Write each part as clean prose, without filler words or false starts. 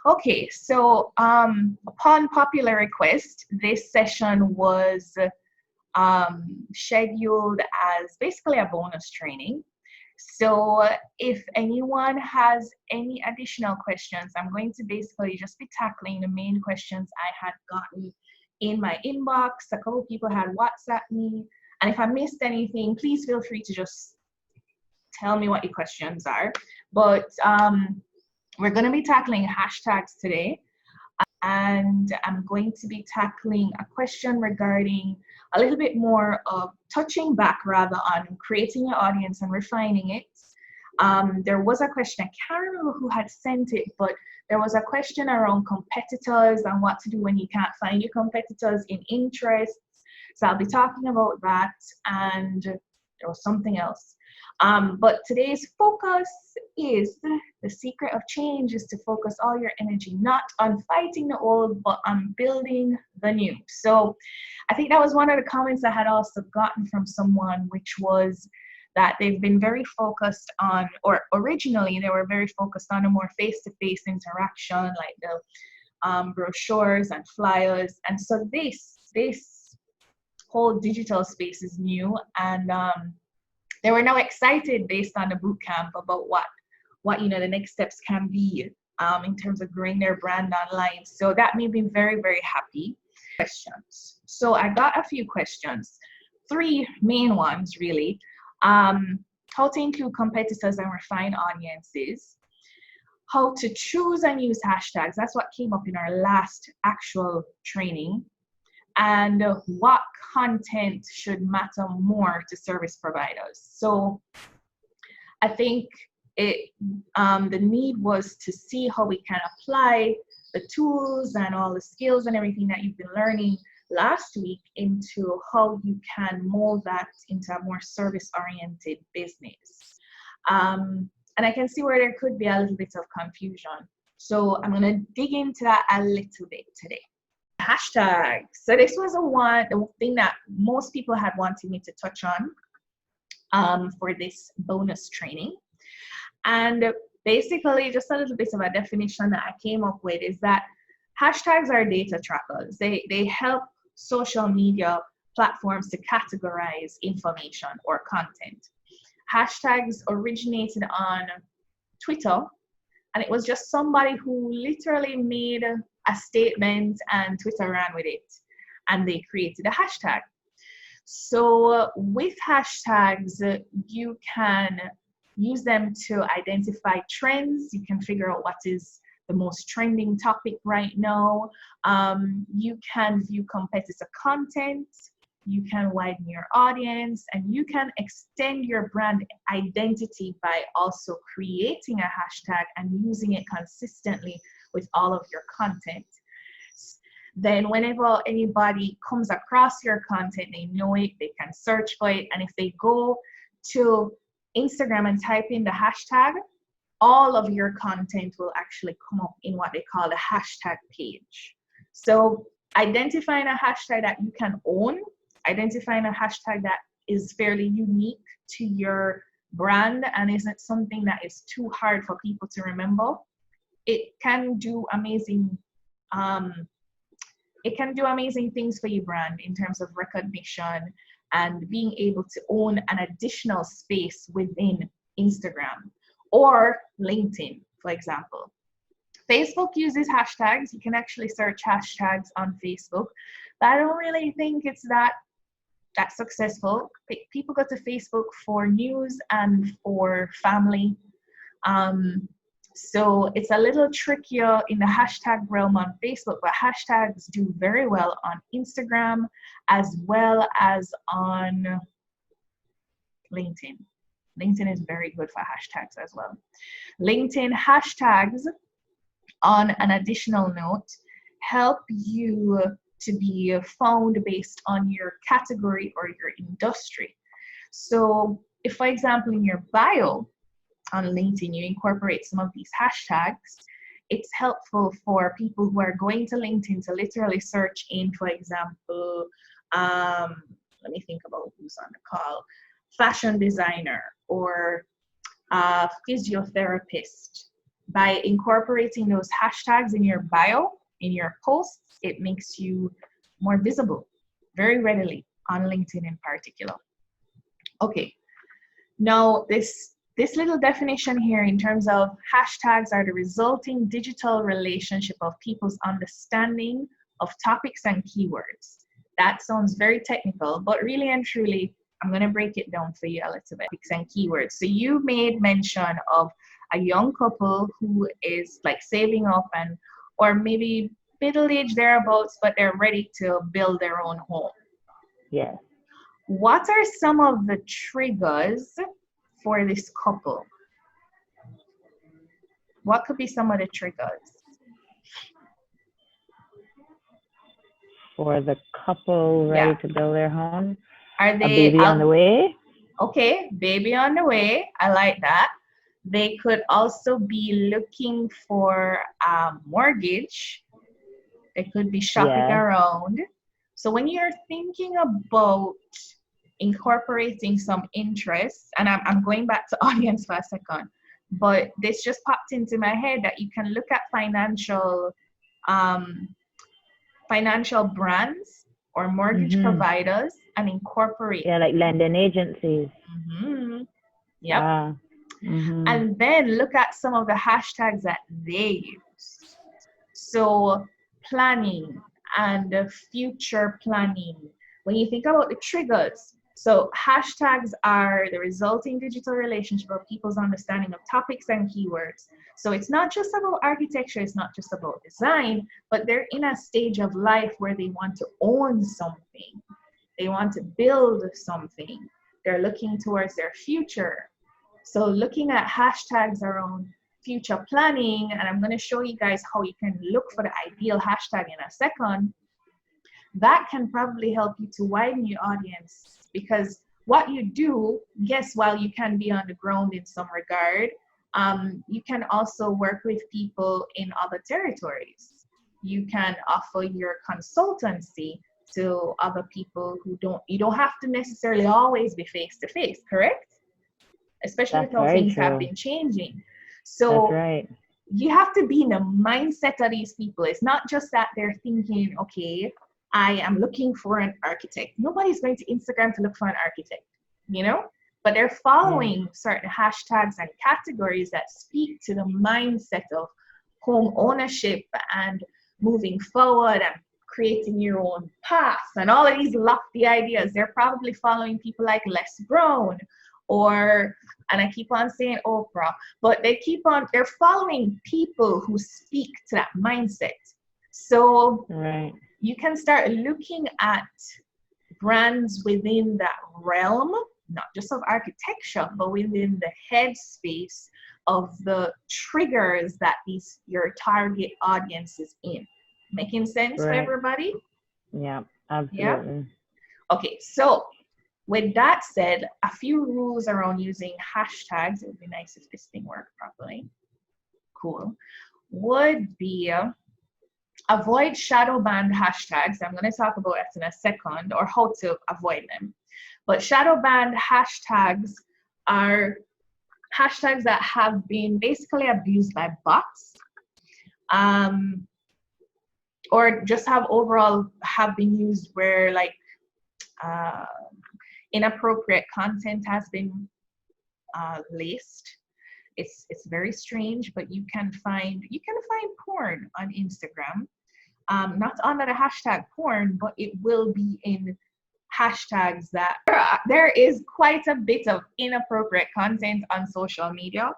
Okay, so upon popular request, this session was scheduled as basically a bonus training. So if anyone has any additional questions, I'm going to basically just be tackling the main questions I had gotten in my inbox. A couple people had WhatsApped me, and if I missed anything, please feel free to just tell me what your questions are. But we're going to be tackling hashtags today, and I'm going to be tackling a question regarding a little bit more of touching back rather on creating your audience and refining it. There was a question, I can't remember who had sent it, but there was a question around competitors and what to do when you can't find your competitors in interests. So I'll be talking about that, and there was something else. But today's focus is the secret of change is to focus all your energy not on fighting the old, but on building the new. So I think that was one of the comments I had also gotten from someone, which was that they've been very focused on, or originally they were very focused on a more face-to-face interaction, like the brochures and flyers. And so this whole digital space is new, and they were now excited based on the bootcamp about what the next steps can be in terms of growing their brand online. So that made me very, very happy. Questions. So I got a few questions, 3 main ones really. How to include competitors and refine audiences, how to choose and use hashtags. That's what came up in our last actual training. And what content should matter more to service providers. So I think the need was to see how we can apply the tools and all the skills and everything that you've been learning last week into how you can mold that into a more service-oriented business. And I can see where there could be a little bit of confusion. So I'm going to dig into that a little bit today. Hashtags. So this was the thing that most people had wanted me to touch on for this bonus training. And basically, just a little bit of a definition that I came up with is that hashtags are data trackers. They help social media platforms to categorize information or content. Hashtags originated on Twitter, and it was just somebody who literally made a statement and Twitter ran with it, and they created a hashtag. So with hashtags, you can use them to identify trends. You can figure out what is the most trending topic right now. You can view competitor content, you can widen your audience, and you can extend your brand identity by also creating a hashtag and using it consistently with all of your content. Then whenever anybody comes across your content, they know it, they can search for it, and if they go to Instagram and type in the hashtag, all of your content will actually come up in what they call the hashtag page. So identifying a hashtag that you can own, identifying a hashtag that is fairly unique to your brand and isn't something that is too hard for people to remember, it can do amazing things for your brand in terms of recognition and being able to own an additional space within Instagram or LinkedIn, for example. Facebook uses hashtags. You can actually search hashtags on Facebook, but I don't really think it's that successful. People go to Facebook for news and for family. So it's a little trickier in the hashtag realm on Facebook, but hashtags do very well on Instagram as well as on LinkedIn. LinkedIn is very good for hashtags as well. LinkedIn hashtags, on an additional note, help you to be found based on your category or your industry. So if, for example, in your bio on LinkedIn, you incorporate some of these hashtags, it's helpful for people who are going to LinkedIn to literally search in, for example, let me think about who's on the call, fashion designer or physiotherapist, by incorporating those hashtags in your bio, in your posts, it makes you more visible very readily on LinkedIn in particular. Okay, now this little definition here in terms of hashtags are the resulting digital relationship of people's understanding of topics and keywords. That sounds very technical, but really and truly, I'm going to break it down for you a little bit. Topics and keywords. So you made mention of a young couple who is like saving up and, or maybe middle age thereabouts, but they're ready to build their own home. Yes. What are some of the triggers for this couple? What could be some of the triggers? For the couple ready to build their home? Are they a baby on the way? Okay, baby on the way. I like that. They could also be looking for a mortgage. They could be shopping around. So when you're thinking about incorporating some interests, and I'm going back to audience for a second, but this just popped into my head that you can look at financial brands or mortgage providers and incorporate. Yeah, like lending agencies. Yep. And then look at some of the hashtags that they use. So planning and future planning. When you think about the triggers, so hashtags are the resulting digital relationship of people's understanding of topics and keywords. So it's not just about architecture, it's not just about design, but they're in a stage of life where they want to own something. They want to build something. They're looking towards their future. So looking at hashtags around future planning, and I'm going to show you guys how you can look for the ideal hashtag in a second, that can probably help you to widen your audience, because what you do, yes, while you can be on the ground in some regard, you can also work with people in other territories. You can offer your consultancy to other people who you don't have to necessarily always be face to face, correct? Especially with how things have been changing. So you have to be in the mindset of these people. It's not just that they're thinking, okay, I am looking for an architect. Nobody's going to Instagram to look for an architect, you know? But they're following certain hashtags and categories that speak to the mindset of home ownership and moving forward and creating your own path and all of these lofty ideas. They're probably following people like Les Brown, or, and I keep on saying Oprah, but they're following people who speak to that mindset. So you can start looking at brands within that realm, not just of architecture, but within the headspace of the triggers that your target audience is in. Making sense for everybody? Yeah, absolutely. Yeah? Okay, so with that said, a few rules around using hashtags, it would be nice if this thing worked properly. Cool. Would be avoid shadow banned hashtags. I'm going to talk about that in a second, or how to avoid them. But shadow banned hashtags are hashtags that have been basically abused by bots, or just have been used where like inappropriate content has been laced. It's very strange, but you can find porn on Instagram, not under the hashtag porn, but it will be in hashtags that there is quite a bit of inappropriate content on social media,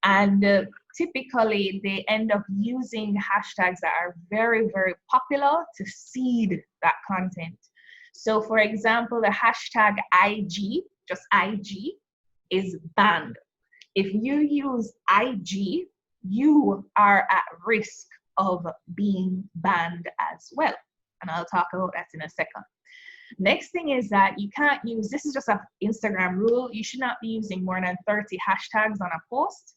and typically they end up using hashtags that are very, very popular to seed that content. So for example, the hashtag IG, just IG, is banned. If you use IG, you are at risk of being banned as well. And I'll talk about that in a second. Next thing is that you can't use, this is just an Instagram rule, you should not be using more than 30 hashtags on a post.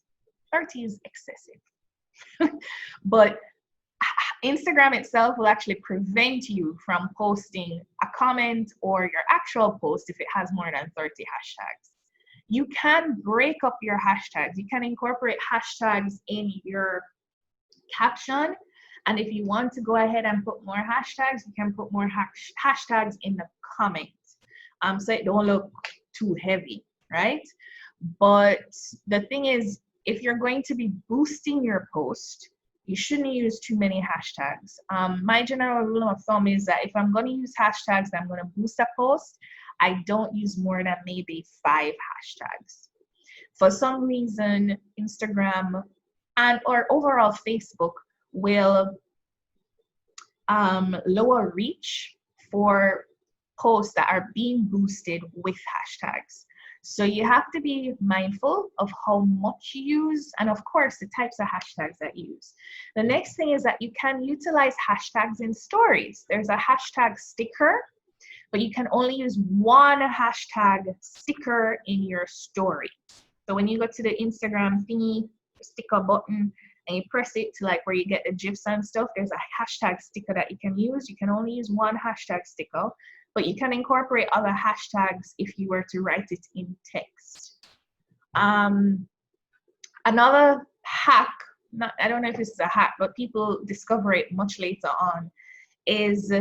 30 is excessive. But Instagram itself will actually prevent you from posting a comment or your actual post if it has more than 30 hashtags. you can break up your hashtags. You can incorporate hashtags in your caption. And if you want to go ahead and put more hashtags, you can put more hashtags in the comments. So it don't look too heavy, right? But the thing is, if you're going to be boosting your post, you shouldn't use too many hashtags. My general rule of thumb is that if I'm going to use hashtags, I'm going to boost a post, I don't use more than maybe 5 hashtags. For some reason, Instagram and or overall Facebook will lower reach for posts that are being boosted with hashtags. So you have to be mindful of how much you use and of course the types of hashtags that you use. The next thing is that you can utilize hashtags in stories. There's a hashtag sticker, but you can only use one hashtag sticker in your story. So when you go to the Instagram thingy, sticker button, and you press it to like where you get the GIFs and stuff, there's a hashtag sticker that you can use. You can only use one hashtag sticker, but you can incorporate other hashtags if you were to write it in text. Another hack, I don't know if it's a hack, but people discover it much later on, is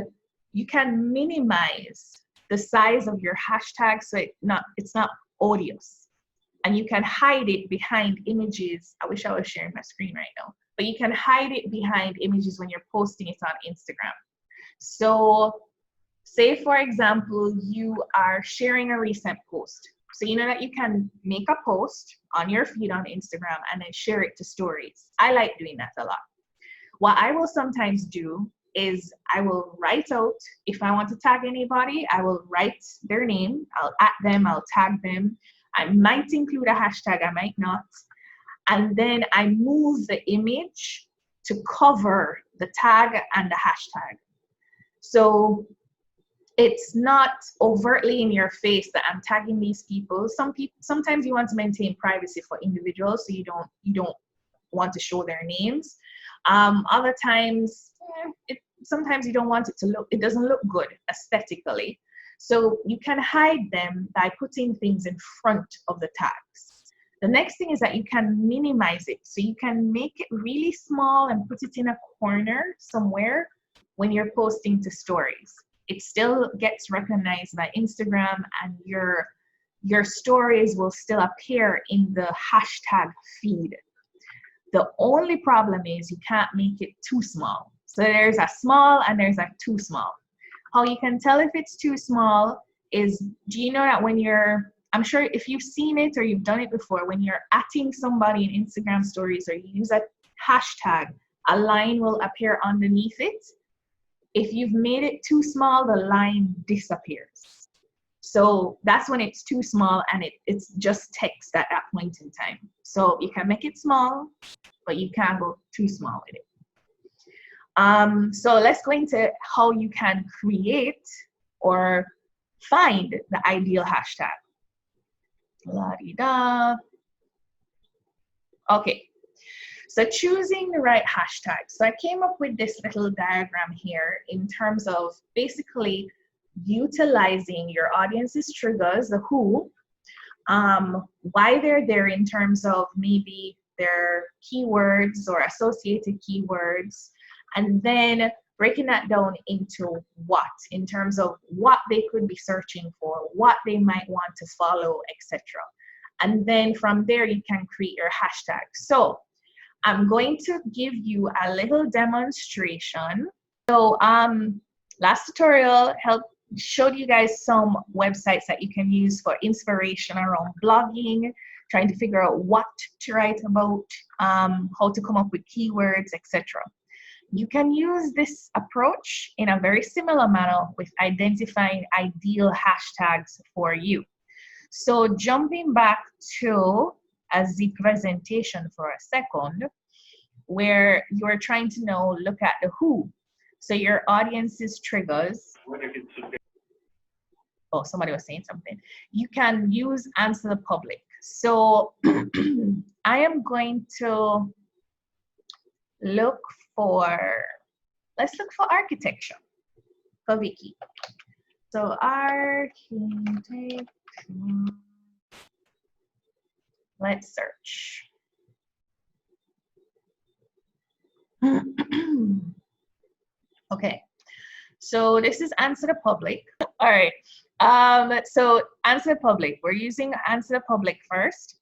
you can minimize the size of your hashtag so it's not odious. And you can hide it behind images. I wish I was sharing my screen right now, but you can hide it behind images when you're posting it on Instagram. So say, for example, you are sharing a recent post. So you know that you can make a post on your feed on Instagram and then share it to stories. I like doing that a lot. What I will sometimes do is I will write out, if I want to tag anybody, I will write their name, I'll @ them, I'll tag them. I might include a hashtag, I might not. And then I move the image to cover the tag and the hashtag. So it's not overtly in your face that I'm tagging these people. Sometimes you want to maintain privacy for individuals, so you don't want to show their names. Other times, sometimes you don't want it doesn't look good aesthetically. So you can hide them by putting things in front of the tags. The next thing is that you can minimize it. So you can make it really small and put it in a corner somewhere when you're posting to stories. It still gets recognized by Instagram and your stories will still appear in the hashtag feed. The only problem is you can't make it too small. So there's a small and there's a too small. How you can tell if it's too small is, do you know that when I'm sure if you've seen it or you've done it before, when you're @ing somebody in Instagram stories or you use a hashtag, a line will appear underneath it. If you've made it too small, the line disappears. So that's when it's too small and it's just text at that point in time. So you can make it small, but you can't go too small with it. So let's go into how you can create or find the ideal hashtag. La-di-da. Okay, so choosing the right hashtag. So I came up with this little diagram here in terms of basically utilizing your audience's triggers, the who, why they're there in terms of maybe their keywords or associated keywords, and then breaking that down into what, in terms of what they could be searching for, what they might want to follow, etc. And then from there, you can create your hashtag. So I'm going to give you a little demonstration. So last tutorial showed you guys some websites that you can use for inspiration around blogging, trying to figure out what to write about, how to come up with keywords, etc. You can use this approach in a very similar manner with identifying ideal hashtags for you. So jumping back to the presentation for a second, where you're trying to look at the who. So your audience's triggers. Oh, somebody was saying something. You can use answer the public. So I am going to look for, let's look for architecture for Vicky. So architecture. Let's search. Okay, so this is answer the public. All right. So answer the public. We're using answer the public first.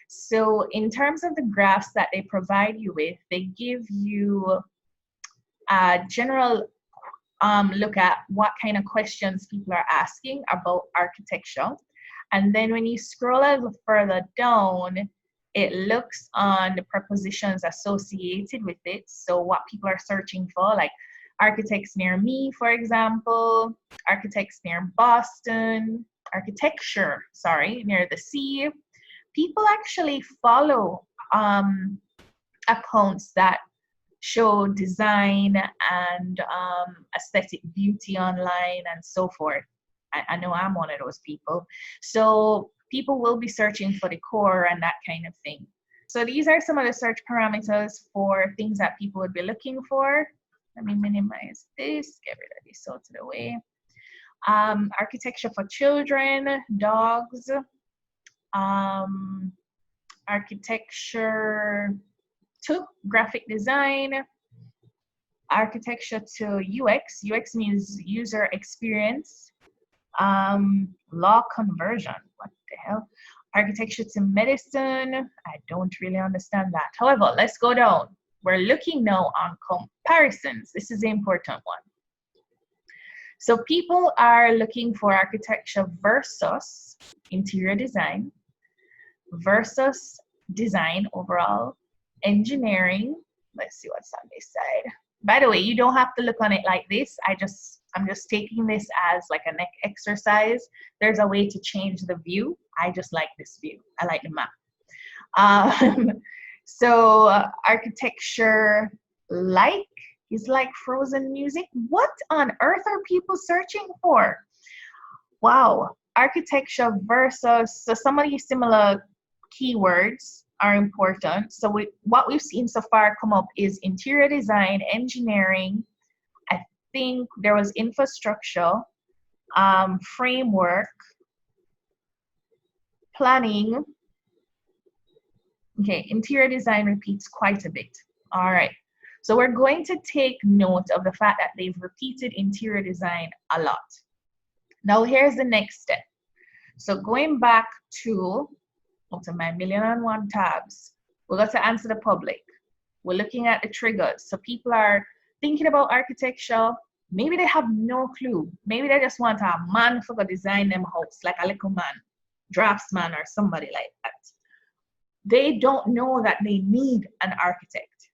So in terms of the graphs that they provide you with, they give you a general look at what kind of questions people are asking about architecture. And then when you scroll a little further down, it looks on the prepositions associated with it. So what people are searching for, like architects near me, for example, architects near Boston, architecture, sorry, near the sea. People actually follow accounts that show design and aesthetic beauty online and so forth. I know I'm one of those people. So people will be searching for decor and that kind of thing. So these are some of the search parameters for things that people would be looking for. Let me minimize this, get rid of this out of the way. Architecture for children, dogs, architecture to graphic design, architecture to UX. UX means user experience. Law conversion, what the hell? Architecture to medicine, I don't really understand that. However, let's go down. We're looking now on comparisons. This is the important one. So people are looking for architecture versus interior design, versus design overall, engineering. Let's see what's on this side. By the way, you don't have to look on it like this. I'm just taking this as like a neck exercise. There's a way to change the view. I just like this view. I like the map. So architecture is like frozen music. What on earth are people searching for? Wow, architecture versus, so some of these similar keywords are important. So what we've seen so far come up is interior design, engineering. I think there was infrastructure, framework, planning. Okay, interior design repeats quite a bit. All right, so we're going to take note of the fact that they've repeated interior design a lot. Now here's the next step. So going back to my 1,000,001 tabs, we're going to answer the public. We're looking at the triggers. So people are thinking about architecture. Maybe they have no clue. Maybe they just want a man for to design them house, like a little man, draftsman or somebody like that. They don't know that they need an architect.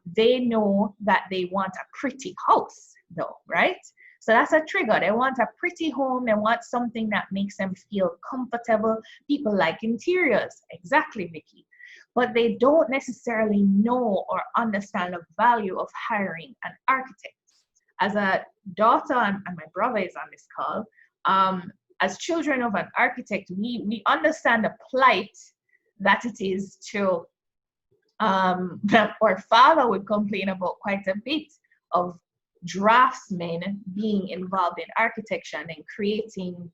They know that they want a pretty house though, right? So that's a trigger. They want a pretty home. They want something that makes them feel comfortable. People like interiors. Exactly, Vicky. But they don't necessarily know or understand the value of hiring an architect. As a daughter, and my brother is on this call, as children of an architect, we understand the plight that it is to, that our father would complain about quite a bit of draftsmen being involved in architecture and then creating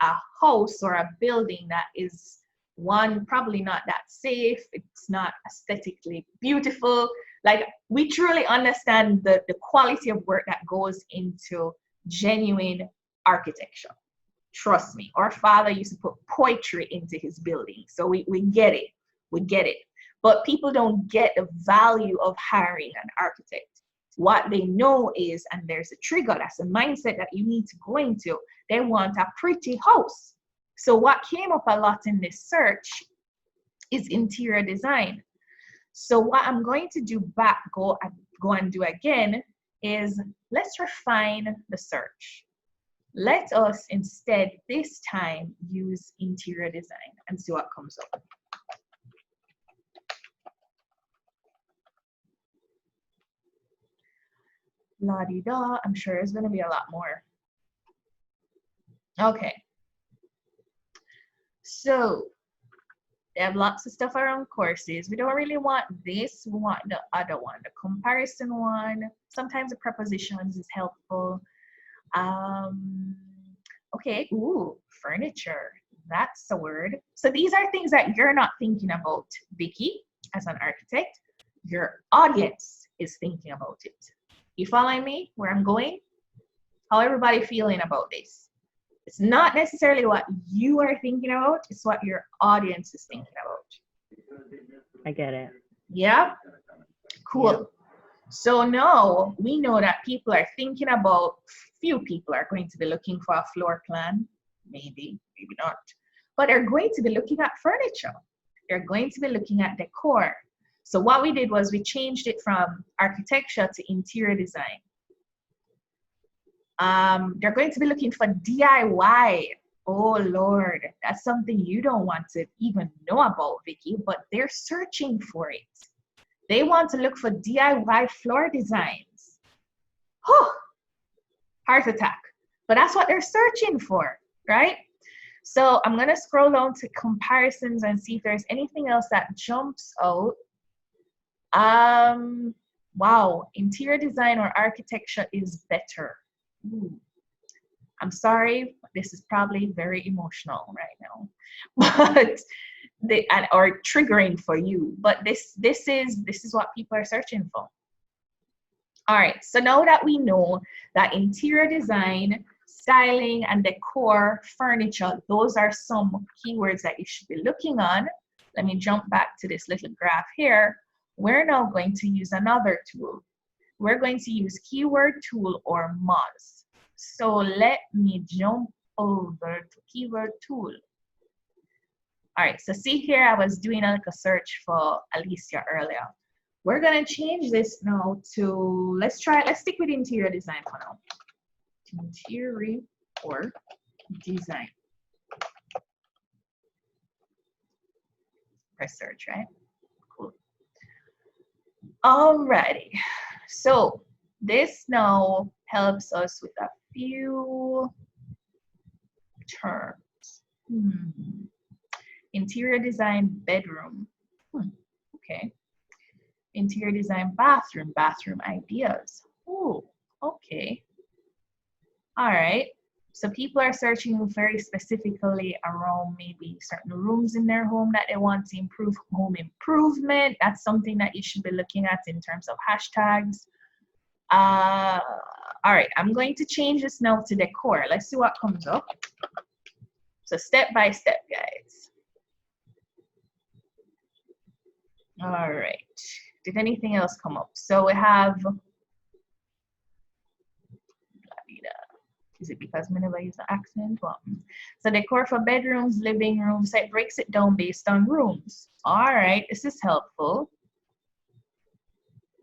a house or a building that is, one, probably not that safe, it's not aesthetically beautiful. Like, we truly understand the quality of work that goes into genuine architecture. Trust me, our father used to put poetry into his building, so we get it, but people don't get the value of hiring an architect. What they know is, and there's a trigger, that's a mindset that you need to go into, they want a pretty house. So what came up a lot in this search is interior design. So what I'm going to do go and do again is, let's refine the search. Let us instead this time use interior design and see what comes up. La-di-da, I'm sure there's going to be a lot more. Okay. So they have lots of stuff around courses. We don't really want this. We want the other one, the comparison one. Sometimes the prepositions is helpful. Okay, ooh, furniture. That's the word. So these are things that you're not thinking about, Vicky, as an architect. Your audience is thinking about it. You following me where I'm going? How everybody feeling about this? It's not necessarily what you are thinking about, it's what your audience is thinking about. I get it. Yeah? Cool. Yep. So now we know that people are thinking about, few people are going to be looking for a floor plan, maybe not, but they're going to be looking at furniture. They're going to be looking at decor. So what we did was we changed it from architecture to interior design. They're going to be looking for DIY. Oh Lord, that's something you don't want to even know about, Vicky, but they're searching for it. They want to look for DIY floor designs. Oh, heart attack. But that's what they're searching for, right? So I'm going to scroll down to comparisons and see if there's anything else that jumps out. Wow, interior design or architecture is better. Ooh. I'm sorry, this is probably very emotional right now, but or triggering for you. But this is what people are searching for. All right, so now that we know that interior design, styling, and decor, furniture, those are some keywords that you should be looking on. Let me jump back to this little graph here. We're now going to use another tool. We're going to use keyword tool or Moz. So let me jump over to keyword tool. All right, so see here, I was doing a search for Alicia earlier. We're gonna change this now to, let's stick with interior design for now. Interior or design. Press search, right? Cool. Alrighty, so this now helps us with a few terms. Interior design bedroom. Okay. Interior design bathroom, bathroom ideas. Oh, okay. All right. So people are searching very specifically around maybe certain rooms in their home that they want to improve, home improvement. That's something that you should be looking at in terms of hashtags. All right, I'm going to change this now to decor. Let's see what comes up. So step by step, guys. All right. Did anything else come up? So we have, is it because I never use the accent? Well, so decor for bedrooms, living rooms, so it breaks it down based on rooms. All right, this is helpful.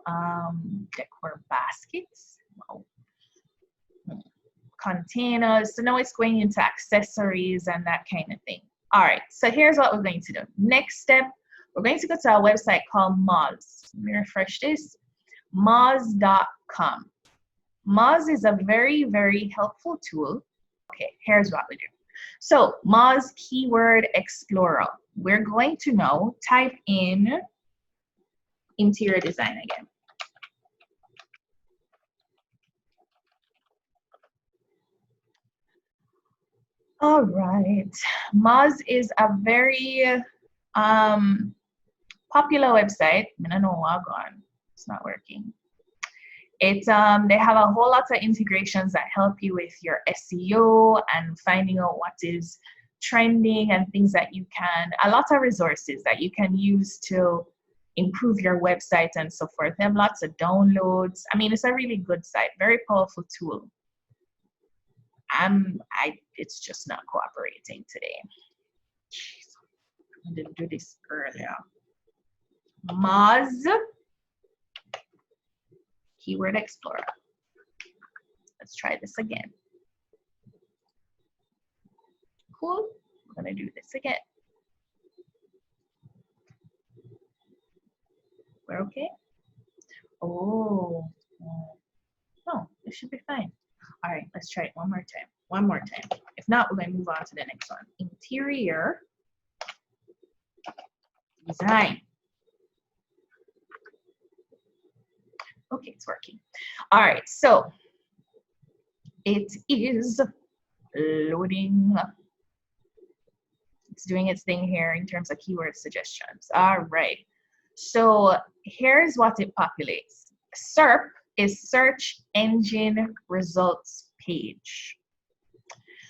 Decor baskets. Wow. Containers. So now it's going into accessories and that kind of thing. All right, so here's what we're going to do. Next step, we're going to go to our website called Moz. Let me refresh this. Moz.com. Moz is a very, very helpful tool. Okay, here's what we do. So Moz Keyword Explorer. We're going to now type in interior design again. All right, Moz is a very popular website. I don't know why gone. It's not working. It's they have a whole lot of integrations that help you with your SEO and finding out what is trending and things that you can, a lot of resources that you can use to improve your website and so forth. They have lots of downloads. I mean, it's a really good site, very powerful tool. It's just not cooperating today. Jeez, I didn't do this earlier. Moz Keyword Explorer. Let's try this again. Cool. I'm gonna do this again. We're okay? Oh, no, this should be fine. All right, let's try it one more time. One more time. If not, we're gonna move on to the next one. Interior design. Okay, it's working. All right, so it is loading. It's doing its thing here in terms of keyword suggestions. All right. So here's what it populates. SERP is search engine results page.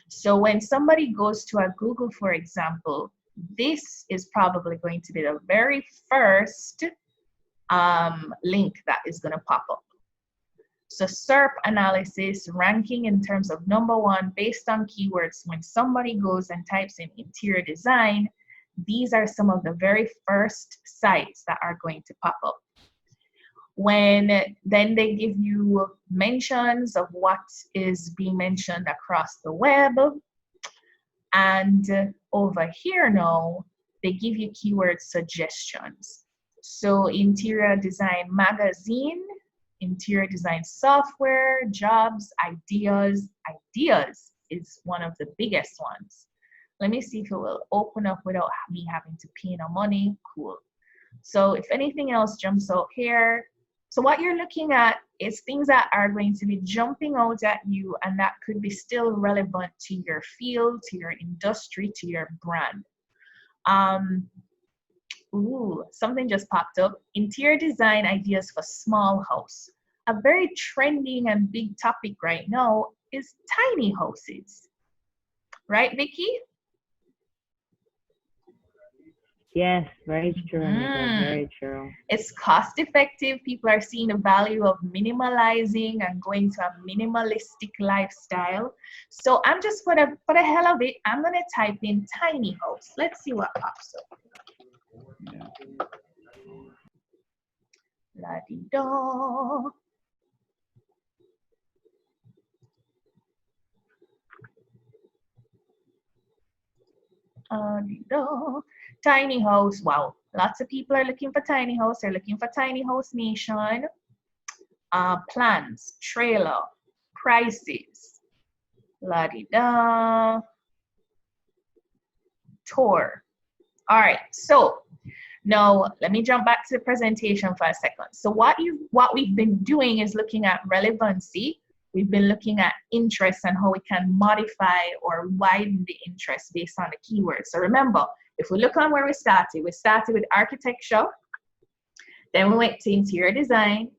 So when somebody goes to a Google, for example, this is probably going to be the very first link that is going to pop up. So SERP analysis, ranking in terms of #1 based on keywords. When somebody goes and types in interior design, these are some of the very first sites that are going to pop up. When then they give you mentions of what is being mentioned across the web. And over here now, they give you keyword suggestions. So interior design magazine, interior design software, jobs, ideas. Ideas is one of the biggest ones. Let me see if it will open up without me having to pay no money. Cool. So if anything else jumps out here, so what you're looking at is things that are going to be jumping out at you and that could be still relevant to your field, to your industry, to your brand. Ooh, something just popped up. Interior design ideas for small house. A very trending and big topic right now is tiny houses. Right, Vicky? Yes, very true, Anita, very true. It's cost effective. People are seeing the value of minimalizing and going to a minimalistic lifestyle. So I'm just for the hell of it, I'm gonna type in tiny house. Let's see what pops up. La-di-da. Tiny house. Wow, lots of people are looking for tiny house. They're looking for tiny house nation. Plans, trailer, prices, la-di-da, tour. All right, so now let me jump back to the presentation for a second. So what we've been doing is looking at relevancy. We've been looking at interest and how we can modify or widen the interest based on the keywords. So remember, if we look on where we started with architecture, then we went to interior design,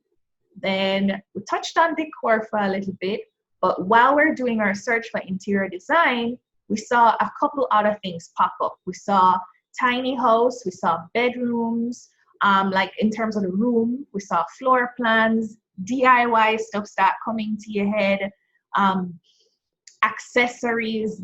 then we touched on decor for a little bit, but while we're doing our search for interior design, we saw a couple other things pop up. We saw tiny house, we saw bedrooms, like in terms of the room, we saw floor plans, DIY stuff start coming to your head, accessories,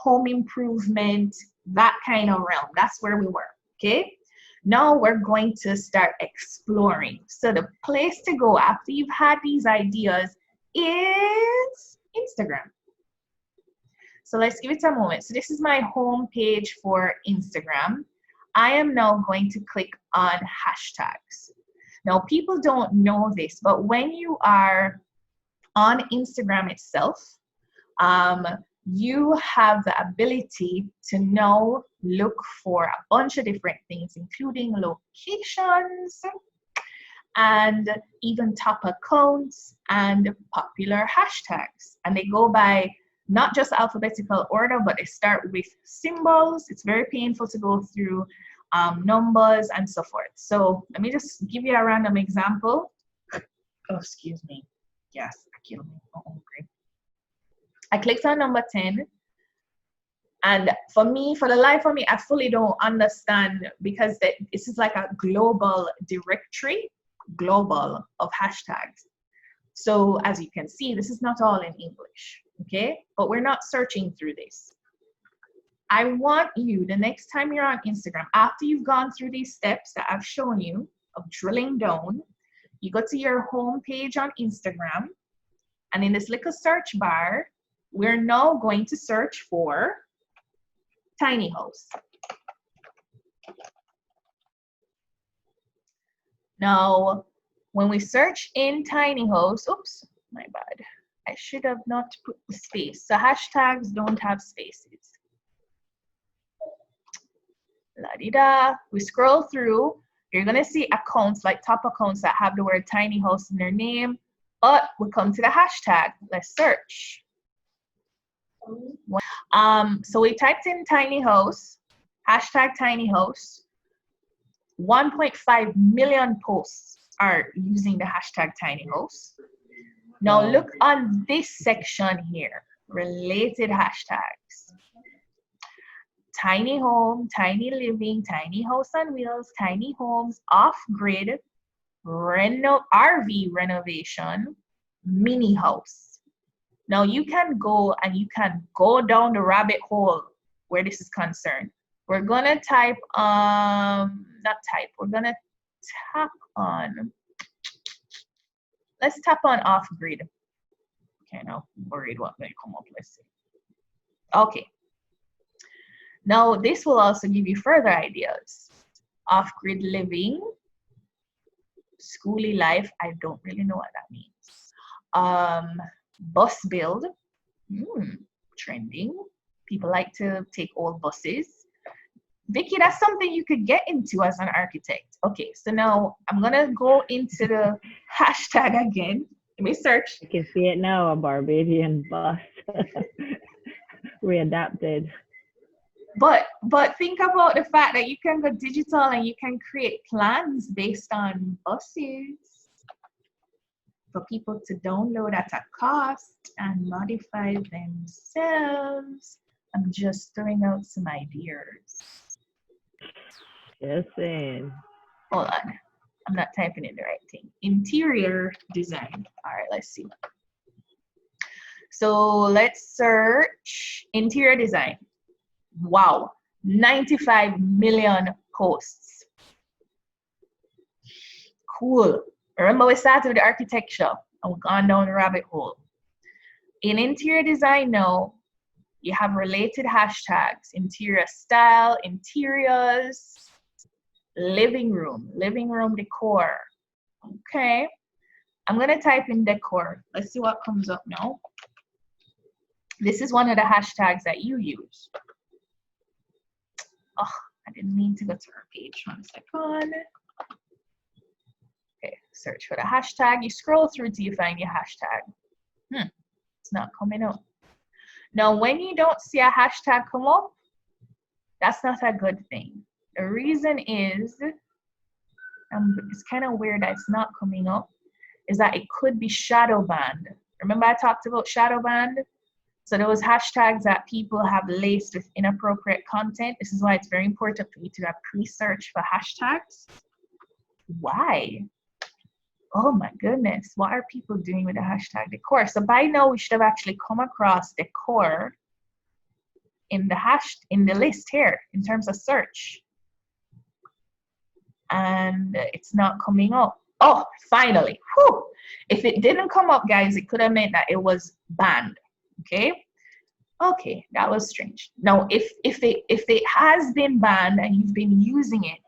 home improvement, that kind of realm. That's where we were, okay? Now we're going to start exploring. So the place to go after you've had these ideas is Instagram. So let's give it a moment. So this is my home page for Instagram. I am now going to click on hashtags. Now, people don't know this, but when you are on Instagram itself, you have the ability to now look for a bunch of different things, including locations and even top accounts and popular hashtags. And they go by not just alphabetical order, but they start with symbols. It's very painful to go through numbers and so forth. So let me just give you a random example. Oh, excuse me. Yes, kill me. Oh, great. I clicked on number 10. And for me, for the life of me, I fully don't understand because this is like a global directory, global of hashtags. So as you can see, this is not all in English, okay? But we're not searching through this. I want you, the next time you're on Instagram, after you've gone through these steps that I've shown you of drilling down, you go to your home page on Instagram, and in this little search bar, we're now going to search for tiny house. Now, when we search in tiny house, oops, my bad. I should have not put the space. So hashtags don't have spaces. La-di-da. We scroll through, you're gonna see accounts, like top accounts that have the word tiny house in their name, but we come to the hashtag. Let's search. So we typed in tiny house. hashtag tiny house. 1.5 million posts are using the hashtag tiny house. Now Wow. look on this section here, related hashtags. Tiny home, tiny living, tiny house on wheels, tiny homes, off-grid, RV renovation, mini house. Now you can go down the rabbit hole where this is concerned. We're gonna let's tap on off-grid. Okay, now I'm worried what may come up. Let's see. Okay. Now this will also give you further ideas. Off-grid living, schooly life. I don't really know what that means. Bus build, trending. People like to take old buses. Vicky, that's something you could get into as an architect. Okay, so now I'm gonna go into the hashtag again. Let me search. You can see it now, a Barbadian bus. Readapted. But think about the fact that you can go digital and you can create plans based on buses for people to download at a cost and modify themselves. I'm just throwing out some ideas. Just saying. Hold on. I'm not typing in the right thing. Interior design. All right, let's see. So let's search interior design. Wow, 95 million posts. Cool. Remember we started with the architecture and we've gone down the rabbit hole. In interior design now, you have related hashtags: interior style, interiors, living room decor. Okay, I'm gonna type in decor. Let's see what comes up now. This is one of the hashtags that you use. Oh, I didn't mean to go to our page. 1 second. Okay, search for the hashtag. You scroll through till you find your hashtag. It's not coming up. Now, when you don't see a hashtag come up, that's not a good thing. The reason is, it's kind of weird that it's not coming up, is that it could be shadow banned. Remember I talked about shadow banned? So those hashtags that people have laced with inappropriate content. This is why it's very important for you to have pre-search for hashtags. Why? Oh my goodness, what are people doing with the hashtag decor? So by now we should have actually come across decor in the list here in terms of search. And it's not coming up. Oh, finally. Whew. If it didn't come up, guys, it could have meant that it was banned. Okay, that was strange. Now, if it has been banned and you've been using it,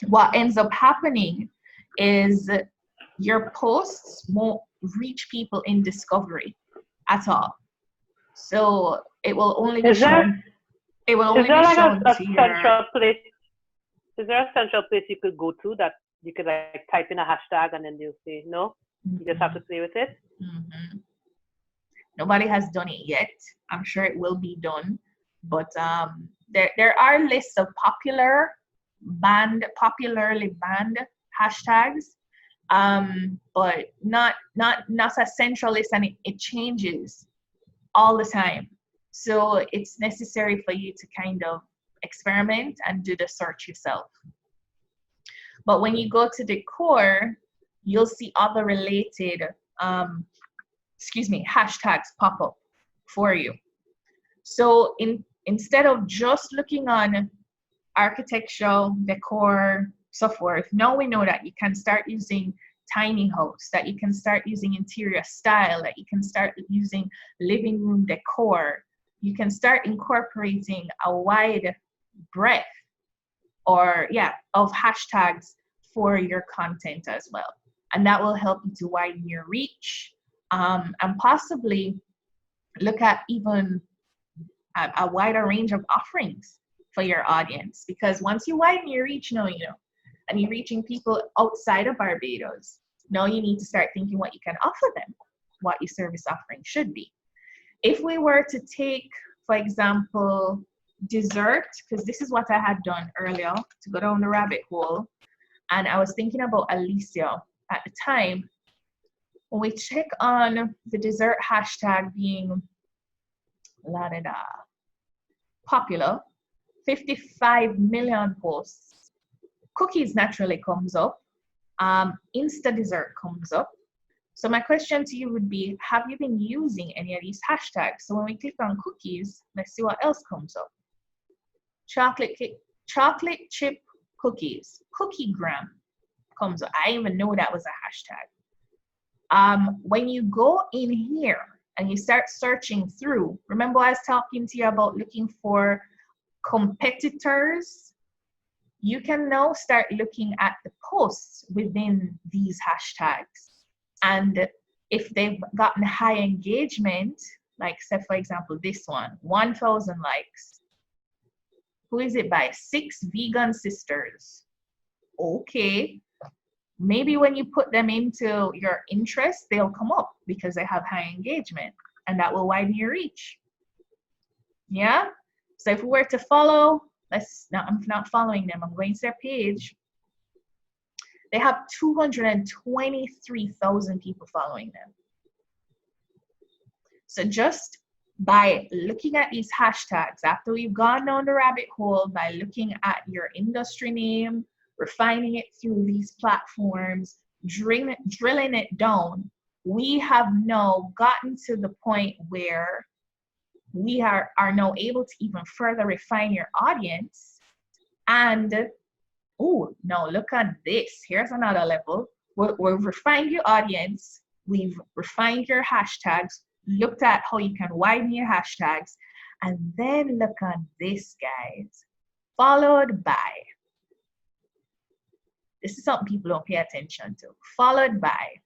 what ends up happening is your posts won't reach people in discovery at all. So it will only be shown. It will only be shown to your central place. Is there a central place you could go to that you could like type in a hashtag and then they'll say no? You just have to play with it. Nobody has done it yet. I'm sure it will be done, but there are lists of popularly banned hashtags, but not a central list, and it changes all the time. So it's necessary for you to kind of experiment and do the search yourself. But when you go to decor, you'll see other related hashtags pop up for you. So instead of just looking on architectural, decor, so forth, now we know that you can start using tiny house, that you can start using interior style, that you can start using living room decor. You can start incorporating a wide breadth of hashtags for your content as well. And that will help you to widen your reach, and possibly look at even a wider range of offerings for your audience. Because once you widen your reach, and you're reaching people outside of Barbados, now you need to start thinking what you can offer them, what your service offering should be. If we were to take, for example, dessert, because this is what I had done earlier to go down the rabbit hole. And I was thinking about Alicia at the time. When we check on the dessert hashtag being popular, 55 million posts. Cookies naturally comes up. Insta dessert comes up. So my question to you would be, have you been using any of these hashtags? So when we click on cookies, let's see what else comes up. Chocolate chip cookies, cookiegram comes up. I didn't even know that was a hashtag. When you go in here and you start searching through, remember I was talking to you about looking for competitors? You can now start looking at the posts within these hashtags. And if they've gotten high engagement, like say for example, this one, 1,000 likes. Who is it by? 6 vegan sisters. Okay. Maybe when you put them into your interest, they'll come up because they have high engagement and that will widen your reach. Yeah? So if we were to follow, I'm not following them, I'm going to their page. They have 223,000 people following them. So just by looking at these hashtags, after we've gone down the rabbit hole, by looking at your industry name, refining it through these platforms, drilling it down, we have now gotten to the point where we are now able to even further refine your audience. And oh, now look at this. Here's another level. We've refined your audience. We've refined your hashtags, looked at how you can widen your hashtags. And then look at this, guys. Followed by, this is something people don't pay attention to. Followed by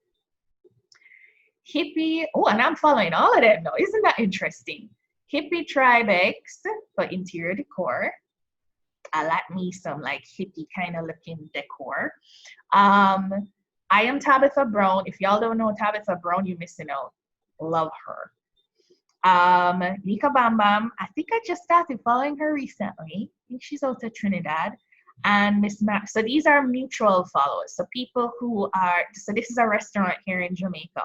hippie. Oh, and I'm following all of them now. Isn't that interesting? Hippie Tribe X for interior decor. I like me some like hippie kind of looking decor. I am Tabitha Brown. If y'all don't know Tabitha Brown, you're missing out. Love her. Nika Bam Bam. I think I just started following her recently. I think she's out of Trinidad. And Miss Mac. So these are mutual followers. So people who are, so this is a restaurant here in Jamaica.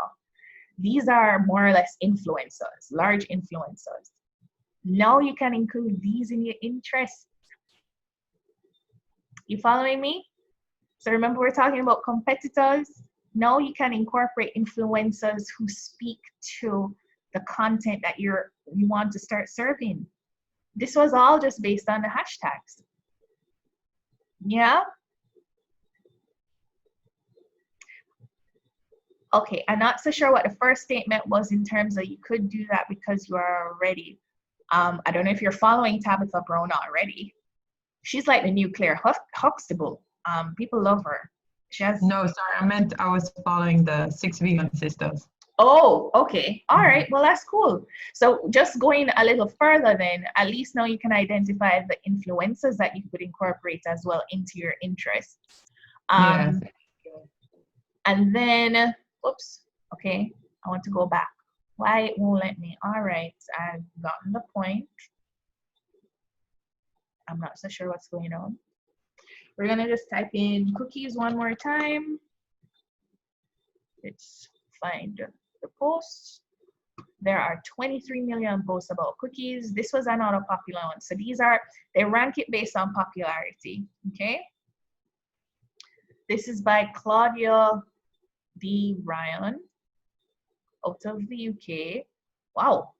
These are more or less influencers, large influencers. Now you can include these in your interests. You following me? So remember we're talking about competitors. Now you can incorporate influencers who speak to the content that you want to start serving. This was all just based on the hashtags. Yeah? Okay, I'm not so sure what the first statement was in terms of you could do that because you are already, I don't know if you're following Tabitha Brown already. She's like the new Claire Huxtable. People love her. She has. No, sorry, I meant I was following the 6 vegan sisters. Oh, okay. All right. Well, that's cool. So just going a little further then, at least now you can identify the influencers that you could incorporate as well into your interests. Yes. And then, oops, okay, I want to go back. Why it won't let me? All right, I've gotten the point. I'm not so sure what's going on. We're gonna just type in cookies one more time. Let's find the posts. There are 23 million posts about cookies. This was another popular one. So these are, they rank it based on popularity, okay? This is by Claudia D. Ryan out of the UK. Wow,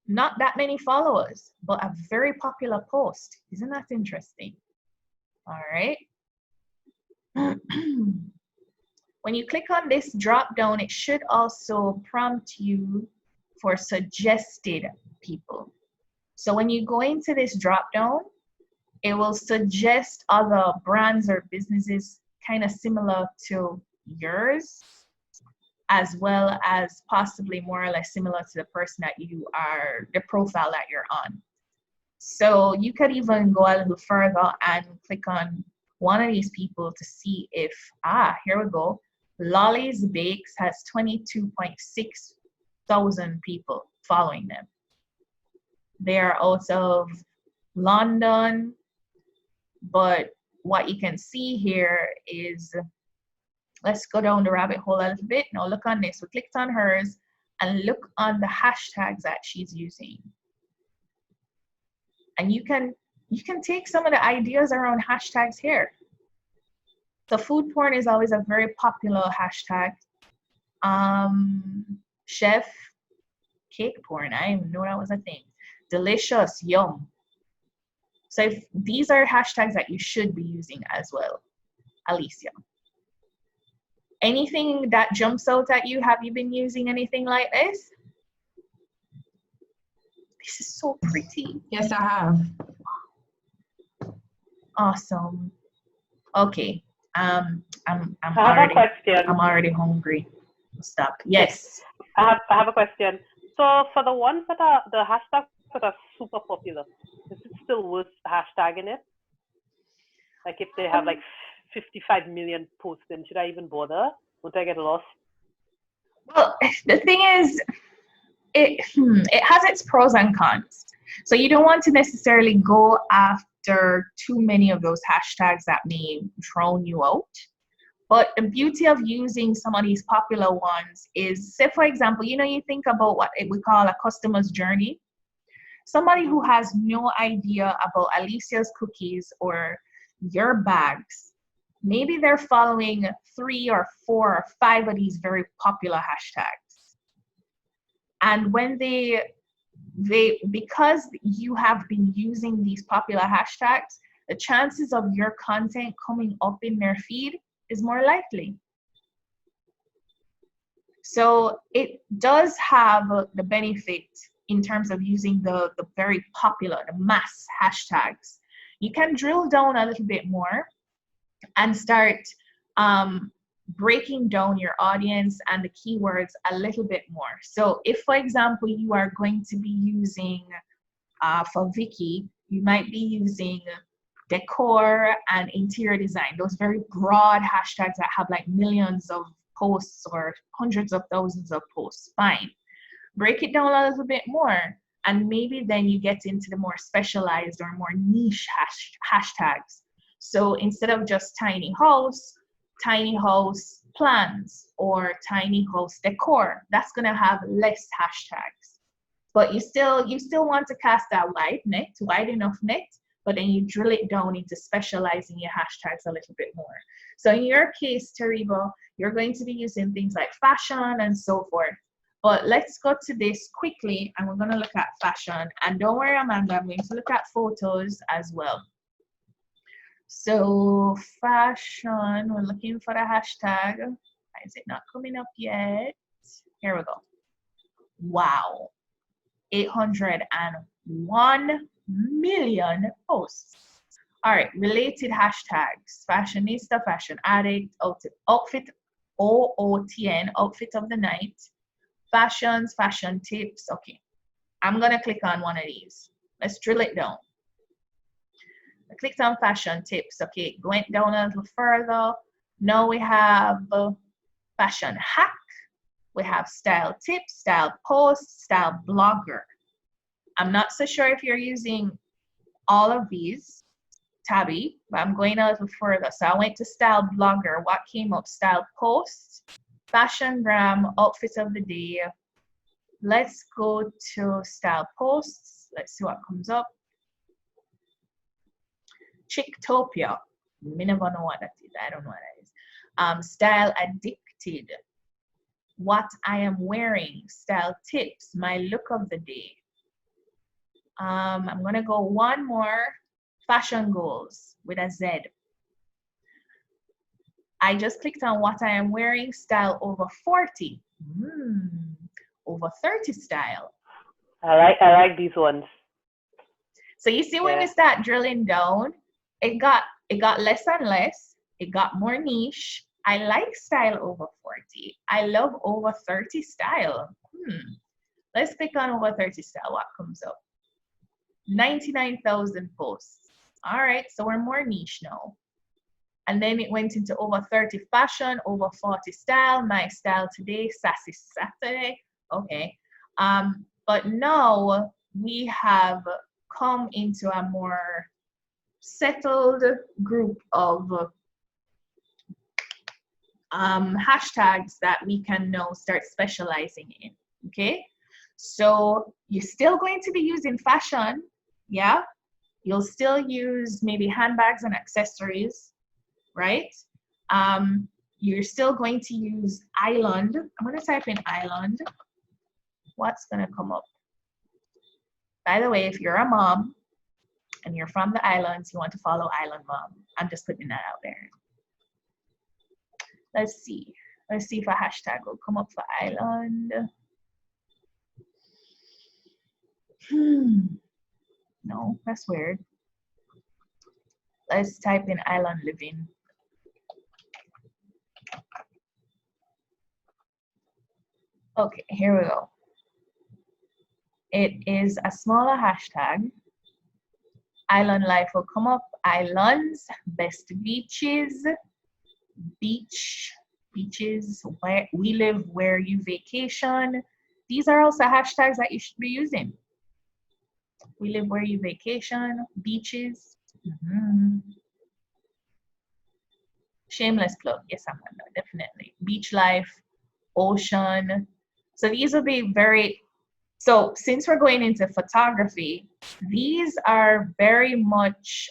not that many followers, but a very popular post. Isn't that interesting? All right. When you click on this drop down, it should also prompt you for suggested people. So when you go into this drop down, it will suggest other brands or businesses kind of similar to yours, as well as possibly more or less similar to the person that you are, the profile that you're on. So you could even go a little further and click on one of these people to see if, here we go. Lolly's Bakes has 22.6 thousand people following them. They are out of London. But what you can see here is, let's go down the rabbit hole a little bit. Now look on this. We clicked on hers and look on the hashtags that she's using. And you can take some of the ideas around hashtags here. So food porn is always a very popular hashtag. Chef, cake porn, I didn't even know that was a thing. Delicious, yum. So if these are hashtags that you should be using as well. Alicia, anything that jumps out at you? Have you been using anything like this? This is so pretty. Yes, I have. Awesome. Okay. I'm I have a question. I'm already hungry. Stop. Yes. I have a question. So for the ones that are the hashtags that are super popular, is it still worth hashtagging it? Like if they have like 55 million posts, then should I even bother? Won't I get lost? Well, the thing is, it has its pros and cons. So you don't want to necessarily go after too many of those hashtags that may drown you out. But the beauty of using some of these popular ones is, say for example, you think about what we call a customer's journey. Somebody who has no idea about Alicia's cookies or your bags, maybe they're following 3 or 4 or 5 of these very popular hashtags. And when they because you have been using these popular hashtags, the chances of your content coming up in their feed is more likely. So it does have the benefit in terms of using the very popular, the mass hashtags. You can drill down a little bit more and start breaking down your audience and the keywords a little bit more. So if, for example, you are going to be using, for Vicky, you might be using decor and interior design, those very broad hashtags that have like millions of posts or hundreds of thousands of posts. Fine. Break it down a little bit more, and maybe then you get into the more specialized or more niche hashtags. So instead of just tiny house plans or tiny house decor, that's going to have less hashtags. But you still want to cast that wide enough net, but then you drill it down into specializing your hashtags a little bit more. So in your case, Taribo, you're going to be using things like fashion and so forth. But let's go to this quickly, and we're going to look at fashion. And don't worry, Amanda, I'm going to look at photos as well. So fashion, we're looking for the hashtag. Why is it not coming up yet? Here we go. Wow, 801 million posts. All right, related hashtags: fashionista, fashion addict, outfit, OOTN, outfit of the night, fashions, fashion tips. Okay, I'm gonna click on one of these. Let's drill it down. I clicked on fashion tips. Okay, went down a little further. Now we have fashion hack. We have style tips, style posts, style blogger. I'm not so sure if you're using all of these, Tabby, but I'm going a little further. So I went to style blogger. What came up? Style posts, fashion gram, outfit of the day. Let's go to style posts. Let's see what comes up. Chicktopia. Me never know what that is. I don't know what that is. Style addicted. What I am wearing. Style tips. My look of the day. I'm gonna go one more. Fashion goals with a Z. I just clicked on what I am wearing. Style over 40. Over 30 style. I like these ones. So you see, when we start drilling down, it got less and less. It got more niche. I like style over 40. I love over 30 style. Let's click on over 30 style. What comes up? 99,000 posts. All right, so we're more niche now. And then it went into over 30 fashion, over 40 style, my style today, sassy Saturday. Okay. But now we have come into a more settled group of hashtags that we can now start specializing in. Okay, so you're still going to be using fashion, yeah. You'll still use maybe handbags and accessories, right? You're still going to use island. I'm going to type in island. What's going to come up? By the way, if you're a mom and you're from the islands, you want to follow Island Mom. I'm just putting that out there. Let's see. Let's see if a hashtag will come up for island. No, that's weird. Let's type in island living. Okay, here we go. It is a smaller hashtag. Island life will come up. Islands, best beaches, beaches, where we live, where you vacation. These are also hashtags that you should be using. We live where you vacation, beaches. Shameless plug, yes, Amanda, definitely. Beach life, ocean. So these will be very, so since we're going into photography, these are very much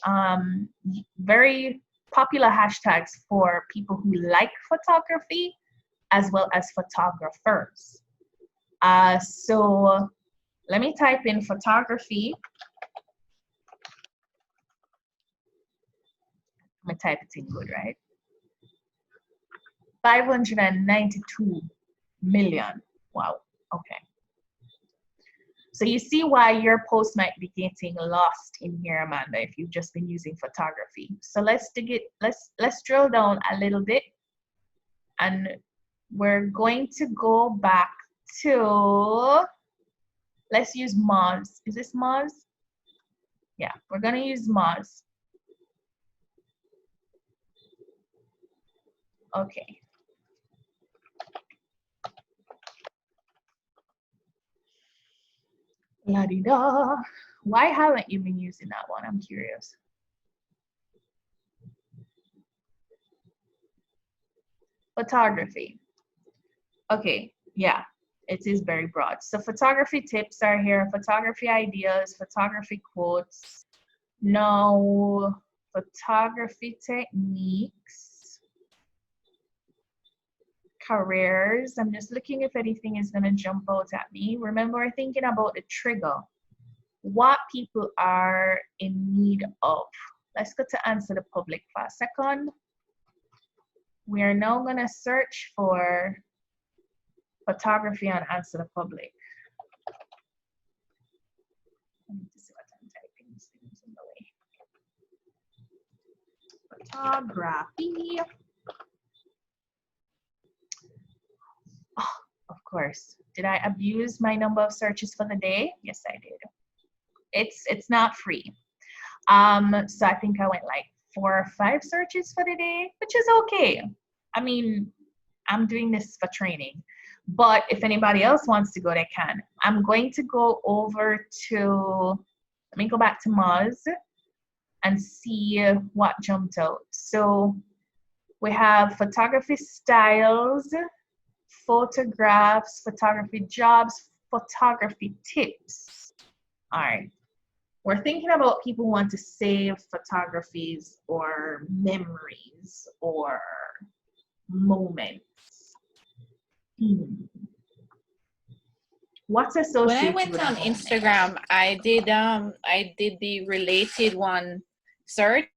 very popular hashtags for people who like photography as well as photographers. So let me type in photography. I'm gonna type it in good, right? 592 million. Wow, okay. So you see why your post might be getting lost in here, Amanda, if you've just been using photography. So let's dig it, let's drill down a little bit, and we're going to go back to, let's use Moz. Is this Moz? Yeah, we're gonna use Moz. Okay. La-di-da. Why haven't you been using that one? I'm curious. Photography. Okay, yeah, it is very broad. So photography tips are here, photography ideas, photography quotes. No, photography techniques, careers. I'm just looking if anything is gonna jump out at me. Remember, we're thinking about the trigger, what people are in need of. Let's go to answer the public for a second. We are now gonna search for photography and answer the public. I need to see what I'm typing. This thing's in the way. Photography. Oh, of course. Did I abuse my number of searches for the day? Yes, I did. It's not free. So I think I went like 4 or 5 searches for the day, which is okay. I mean, I'm doing this for training, but if anybody else wants to go, they can. I'm going to go over to, let me go back to Moz and see what jumped out. So we have photography styles, photographs, photography jobs, photography tips. All right. We're thinking about people who want to save photographies or memories or moments. What's associated When I went with on a moment? Instagram, I did the related one search,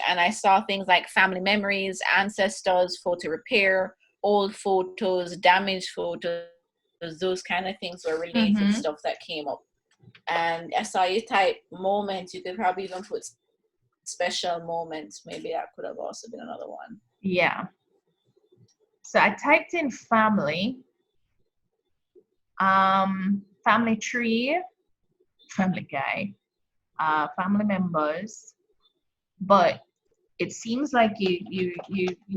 and I saw things like family memories, ancestors, photo repair, old photos, damaged photos. Those kind of things were related stuff that came up. And I saw you type moments. You could probably even put special moments. Maybe that could have also been another one. Yeah. So I typed in family, family tree, family guy, family members, but it seems like you're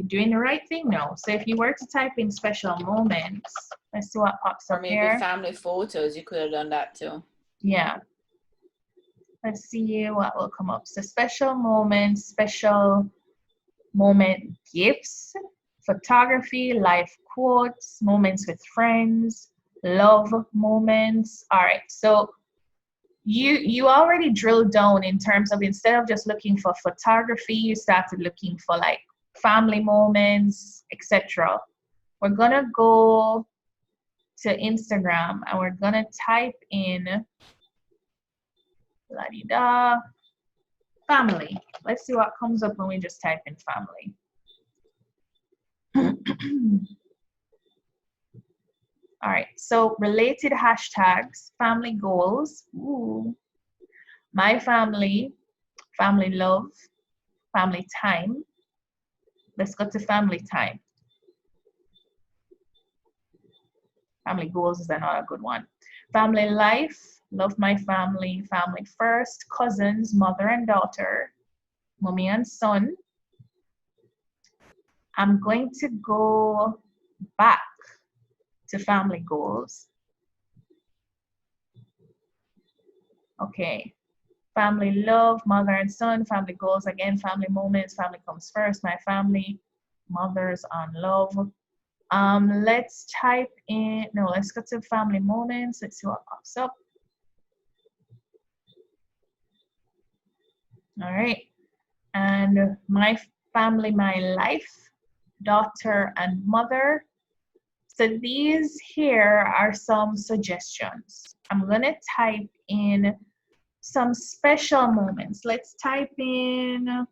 doing the right thing now. So if you were to type in special moments, let's see what pops Or up maybe here. family photos. You could have done that too. Yeah. Let's see what will come up. So special moments, special moment gifts, photography, life quotes, moments with friends, love moments. All right, so you already drilled down in terms of, instead of just looking for photography, you started looking for like family moments, etc. We're gonna go to Instagram and we're gonna type in la-di-da family. Let's see what comes up when we just type in family. All right, so related hashtags, family goals, ooh, my family, family love, family time. Let's go to family time. Family goals is another good one. Family life, love my family, family first, cousins, mother and daughter, mommy and son. I'm going to go back to family goals. Okay, family love, mother and son, family goals again, family moments, family comes first, my family, mothers on love. Let's type in, no, let's go to family moments. Let's see what pops up. All right, and my family, my life, daughter and mother. So these here are some suggestions. I'm gonna type in some special moments. Let's type in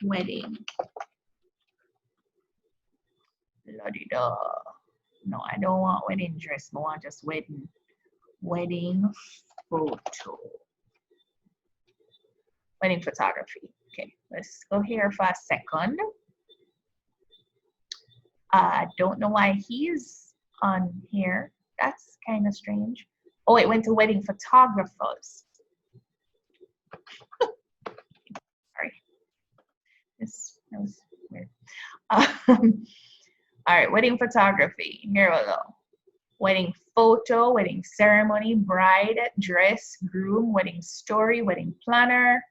wedding. La-di-da. No, I don't want wedding dress. I want just wedding photo. Wedding photography. Okay, let's go here for a second. I don't know why he's on here. That's kind of strange. Oh, it went to wedding photographers. Sorry. That was weird. All right, wedding photography. Here we go. Wedding photo, wedding ceremony, bride, dress, groom, wedding story, wedding planner.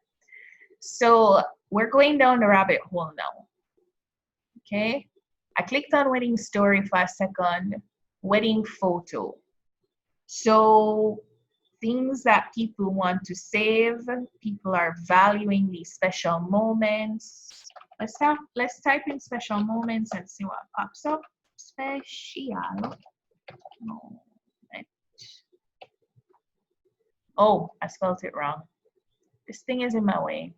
So we're going down the rabbit hole now. Okay. I clicked on wedding story for a second, wedding photo. So things that people want to save, people are valuing these special moments. Let's type in special moments and see what pops up. Special moment. Oh, I spelled it wrong. This thing is in my way.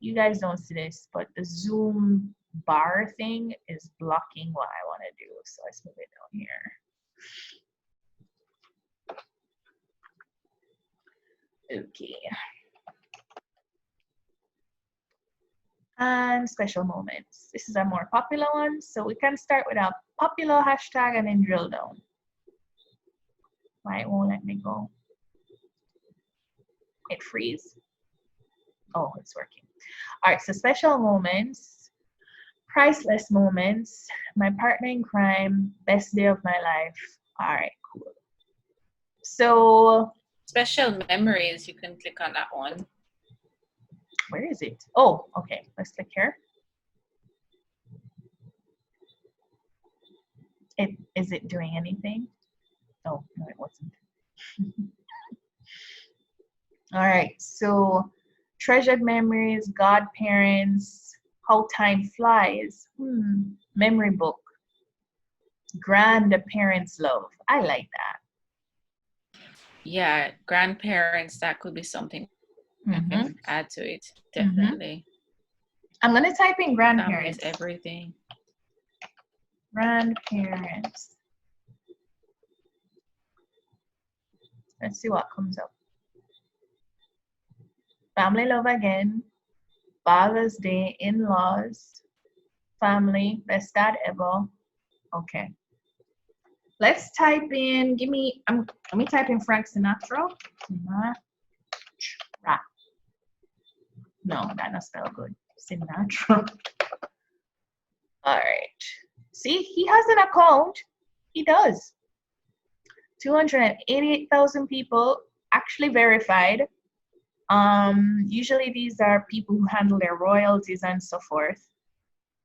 You guys don't see this, but the Zoom bar thing is blocking what I want to do. So let's move it down here. Okay. And special moments. This is a more popular one. So we can start with a popular hashtag and then drill down. Why it won't let me go? It freeze. Oh, it's working. All right, so special moments, priceless moments, my partner in crime, best day of my life. All right, cool. So Special memories, you can click on that one. where is it? Oh, okay, let's click here. Is it doing anything? Oh, no, it wasn't. All right, so treasured memories, godparents, how time flies, memory book, grandparents' love. I like that. Yeah, grandparents, that could be something I can add to it. Definitely. I'm gonna type in grandparents. Family is everything. Grandparents. Let's see what comes up. Family love again. Father's Day, in-laws, family, best dad ever. Okay. Let's type in, let me type in Frank Sinatra. No, that not spell good. Sinatra. All right. See, he has an account. He does. 288,000 people actually verified. Usually these are people who handle their royalties and so forth.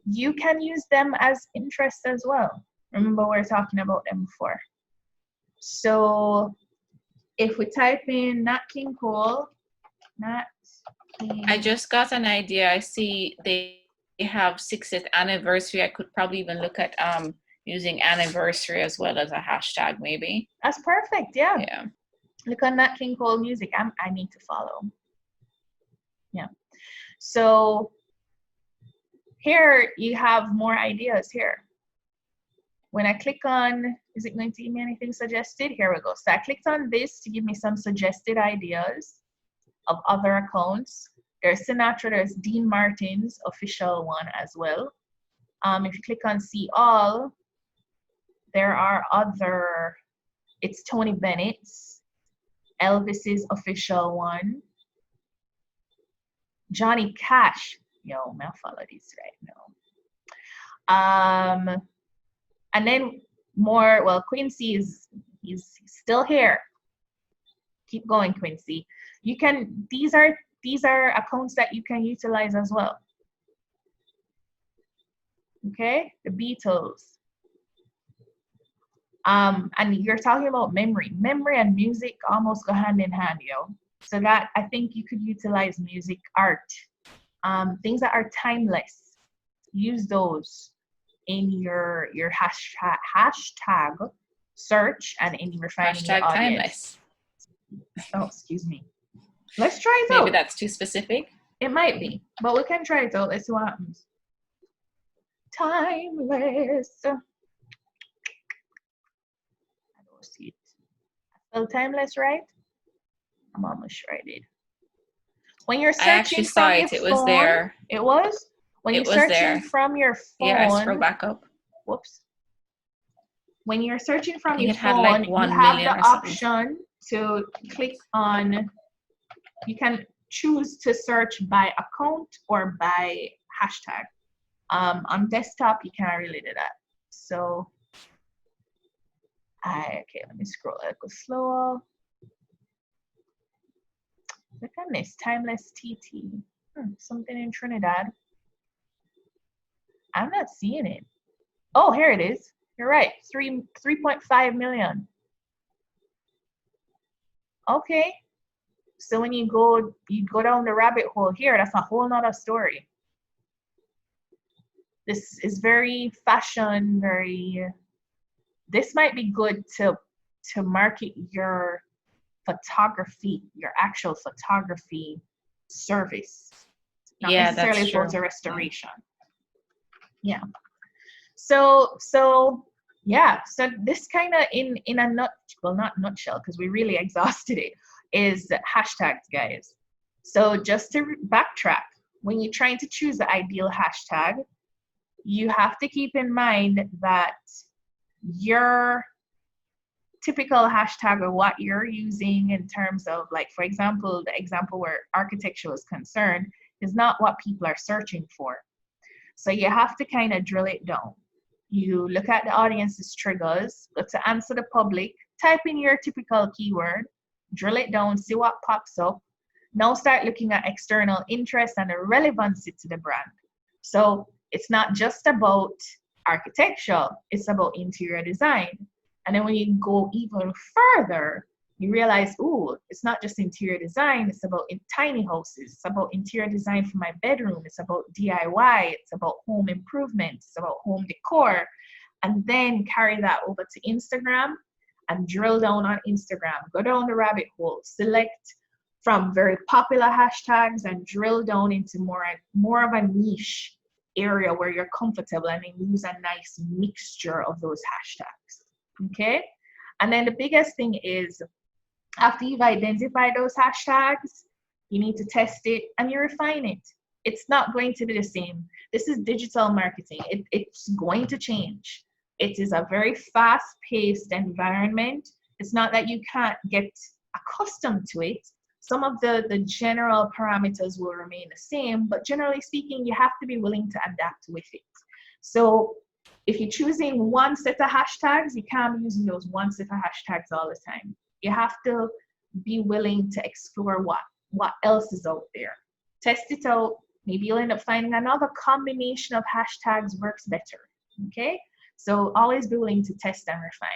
You can use them as interest as well. Remember, we were talking about them before. So if we type in Nat King Cole, Nat King. I just got an idea. I see they have 60th anniversary. I could probably even look at using anniversary as well as a hashtag, maybe. That's perfect. Yeah. Yeah. Look on Nat King Cole music. I need to follow. Yeah. So here you have more ideas here. When I click on, is it going to give me anything suggested? Here we go. So I clicked on this to give me some suggested ideas of other accounts. There's Sinatra, there's Dean Martin's official one as well. If you click on see all, there are other, it's Tony Bennett's, Elvis's official one, Johnny Cash. Yo, I'll follow these right now. And then more, well, Quincy he's still here. Keep going, Quincy. You can, these are accounts that you can utilize as well. Okay, the Beatles. And you're talking about memory. Memory and music almost go hand in hand, yo. So that, I think you could utilize music, art, things that are timeless. Use those in your hashtag search and in refining your audience. Timeless. Oh, excuse me. Let's try it Maybe out. that's too specific. It might be, but we can try it out. Let's see what happens. Timeless. I don't see it. I spelled timeless, right? I'm almost sure I did. When you're searching I actually saw from it. your It was phone, there. It was? When It you're was searching there. from your phone. Yeah, I scroll back up. Whoops. When you're searching from think your it had phone, like you 1 have million the or something. option to click on, you can choose to search by account or by hashtag. On desktop, you can't really do that. So, okay, let me scroll a little slower. Look at this, Timeless TT. Something in Trinidad. I'm not seeing it. Oh, here it is. You're right, 3.5 million. Okay. So when you go down the rabbit hole here, that's a whole nother story. This is very fashion, this might be good to market your photography, your actual photography service. Not necessarily that's true. photo restoration. Yeah. So yeah, so this kind of in a not nutshell, because we really exhausted it, is hashtags, guys. So just to backtrack, when you're trying to choose the ideal hashtag, you have to keep in mind that your typical hashtag or what you're using in terms of, like, for example, the example where architecture is concerned is not what people are searching for. So you have to kind of drill it down. You look at the audience's triggers, but to answer the public, type in your typical keyword, drill it down, see what pops up. Now start looking at external interest and the relevancy to the brand. So it's not just about architecture, it's about interior design. And then when you go even further, you realize, ooh, it's not just interior design, it's about tiny houses, it's about interior design for my bedroom, it's about DIY, it's about home improvements, it's about home decor. And then carry that over to Instagram and drill down on Instagram, go down the rabbit hole, select from very popular hashtags and drill down into more of a niche area where you're comfortable, and then use a nice mixture of those hashtags. Okay? And then the biggest thing is, after you've identified those hashtags, you need to test it and you refine it. It's not going to be the same. This is digital marketing. It's going to change. It is a very fast-paced environment. It's not that you can't get accustomed to it. Some of the general parameters will remain the same, but generally speaking, you have to be willing to adapt with it. So if you're choosing one set of hashtags, you can't be using those one set of hashtags all the time. You have to be willing to explore what else is out there. Test it out. Maybe you'll end up finding another combination of hashtags works better. Okay? So always be willing to test and refine.